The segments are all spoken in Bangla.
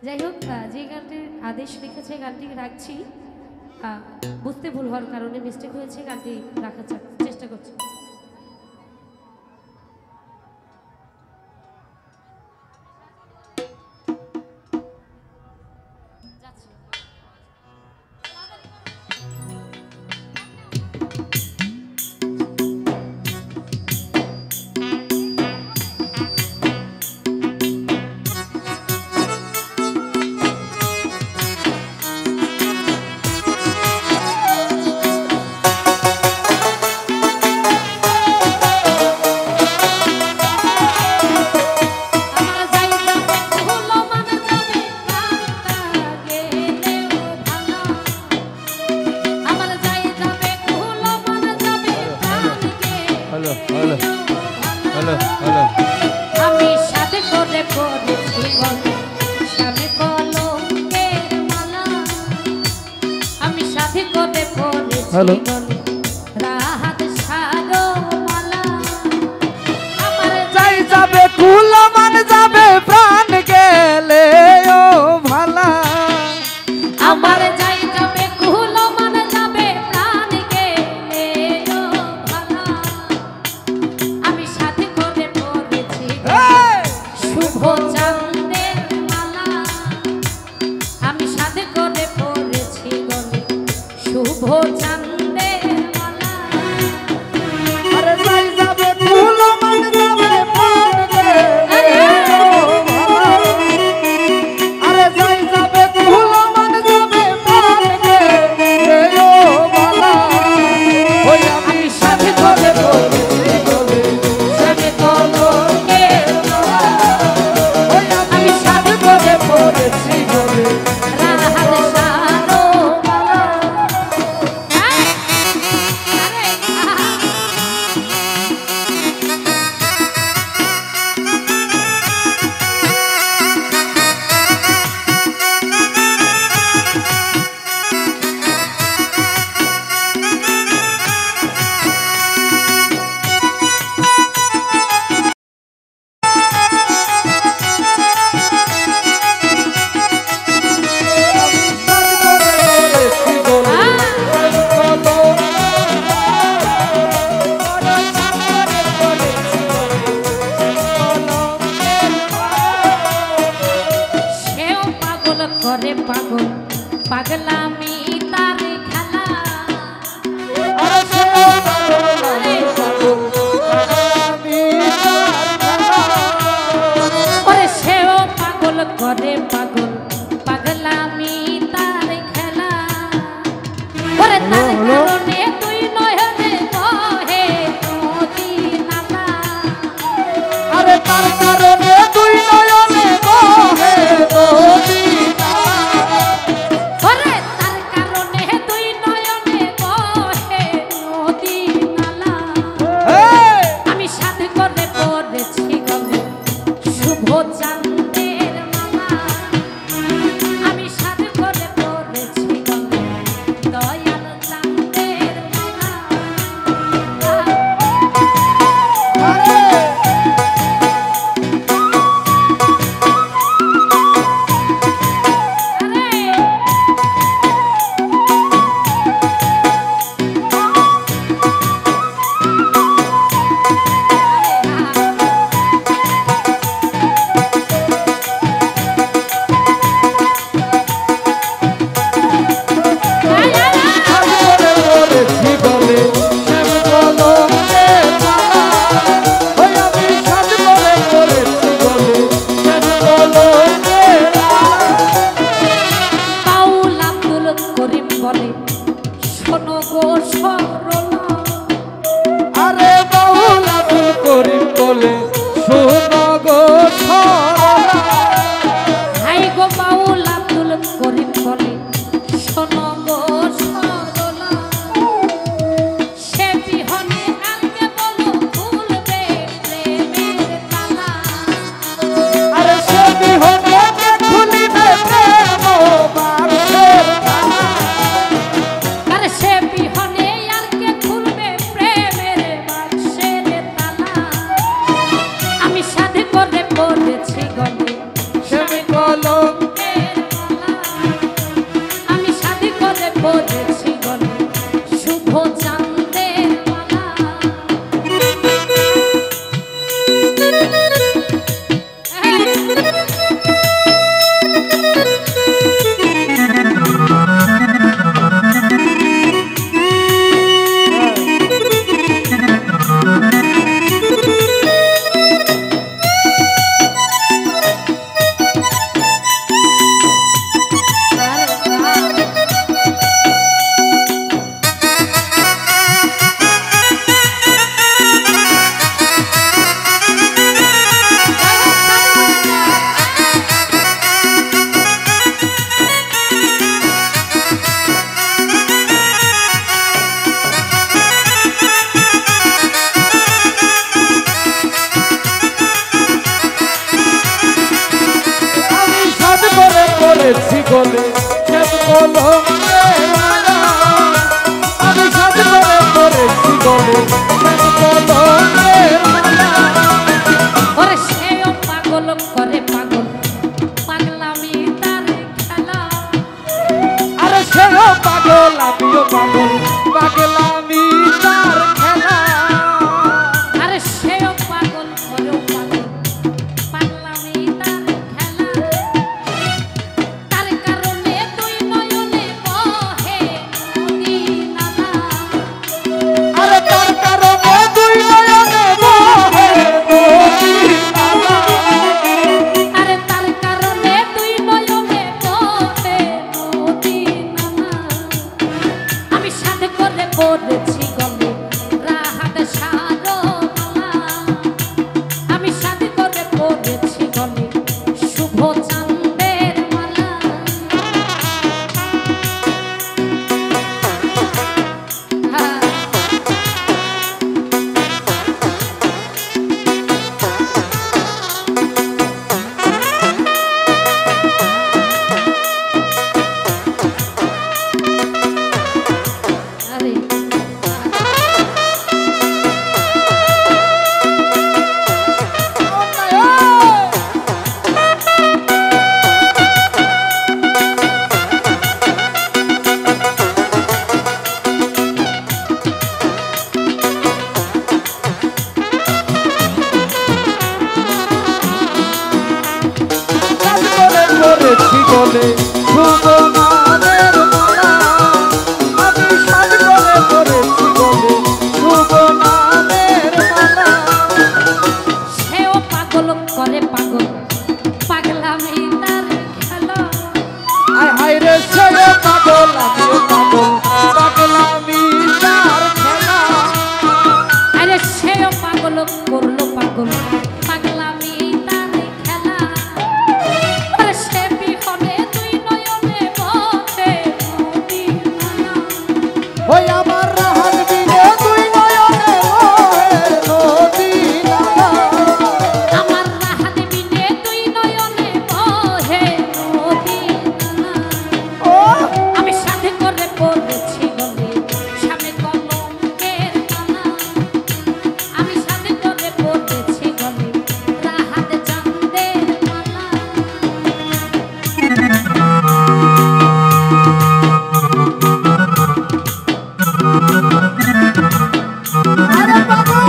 যাই হোক, যে গানটির আদেশ লিখেছে গানটি রাখছি, বুঝতে ভুল হওয়ার কারণে মিস্টেক হয়েছে, গানটি রাখার চেষ্টা করছি। আমি সাথে করে পড়েছি স্বামী কলঙ্কের মালা, আমি সাথে করে পড়েছি রাহাত সারো মালা। আমার যাই যাবে কুলো মান যাবে প্রাণ গেলে ও ভালা, আমার যাই যাবে কুলো মান যাবে প্রাণ গেলে ও ভালা। আমি সাথে করে পড়েছি শুভ চাঁদের মালা, আমি সাথে করে পড়েছি গলে শুভ চাঁদের মালা। আরে যাই যাবে কুলো মান যাবে প্রাণ গেলে ও ভালা, আরে যাই যাবে কুলো মান যাবে প্রাণ গেলে ও ভালা। ওই আমি সাথে করে পড়েছি গলে স্বামী কলঙ্কের মালা, আমি সাথে করে পড়েছি গলে রাহাত সারো মালা। আরে সেও পাগল করে পাগল পাগলামি তার খেলা। ওরে সেও পাগল করে পাগল পাগলামি তার খেলা। ওরে তার কারণে তুই নয়নে বহে নদী নালা। আরে তার কারণে তুই নয়নে বহে নদী ওরে তার কারণে তুই নয়নে বহে নদী নালা। আমি সাথে করে পড়েছি গলে শুভ চাঁদের মালা, আমি সাথে করে পড়েছি গলে দয়াল চাঁদের মালা। বাউল আব্দুল করিম বলে শোনো গো সরলা। আরে বাউল আব্দুল করিম বলে শোনো গো সরলা। হাই গো বাউল আব্দুল করিম বলে শোনো গো সরলা। সে বিহনে আনকে বলো খুলবে প্রেমের তালা। আরে সে বিহনে খুলিবে প্রেম বাঁধের তালা। আরে সে বিহনে আর কে খুলবে বলে প্রেম কলমের মালা আমি সাথে করে করেছি বলে প্রেম কলমের মালা ওরে সেও পাগল করে পাগল পাগলামি তার খেলা আরে সেও পাগল আমিও পাগল পাগলামি তার খেলা আরে সেও পাগল করেও পাগল পাগলামি তার খেলা তার কারণে দুই নয়নে বহে নদী নালা আরে তার কারণে দুই নয়নে বহে নদী নালা আরে তার কারণে দুই নয়নে বহে নদী নালা আমি সাথে করে পড়েছি গলে রাহাত সারো মালা আমি সাথে করে পড়েছি গলে শুভ চাঁদের মালা হ্যাঁ আরে করেছি বলে ভুবনাদের মালা আমি সাজ করে করেছি বলে ভুবনাদের মালা সেও পাগল করে পাগল পাগলামি তার খেলা আয় হায় রে সেও পাগল আমিও পাগল পাগলামি তার খেলা আরে সেও পাগল করলো পাগল পাগলামি তার খেলা আরে সে বিহনে দুই নয়নে বহে নদী নালা ওই আমার রাহাত বিনে দুই নয়নে বহে নদী নালা আমার রাহাত বিনে দুই নয়নে বহে নদী নালা ও আমি সাথে করে পড়েছি গলে সামনে কলঙ্কের মালা আমি সাথে করে পড়েছি গলে রাহাত চাঁদের মালা আরে পাগল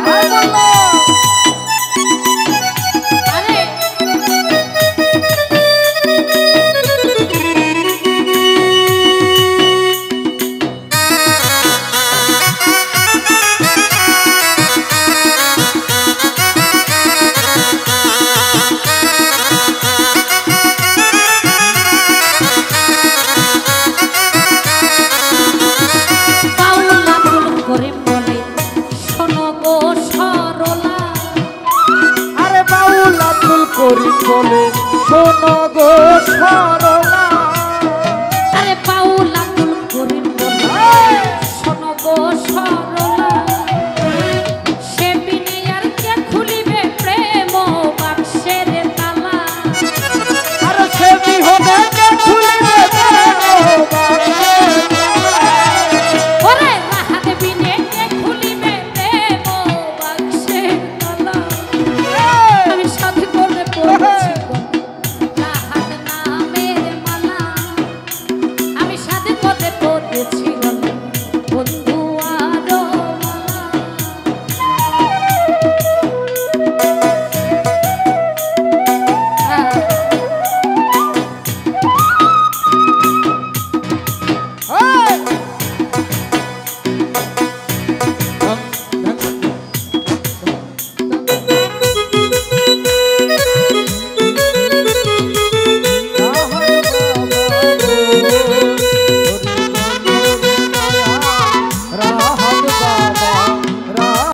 আয় বলো আরে পাউলা ফুল করে বলে শোনো গো সরলা আরে বাউল আব্দুল করিম বলে শোনো গো সর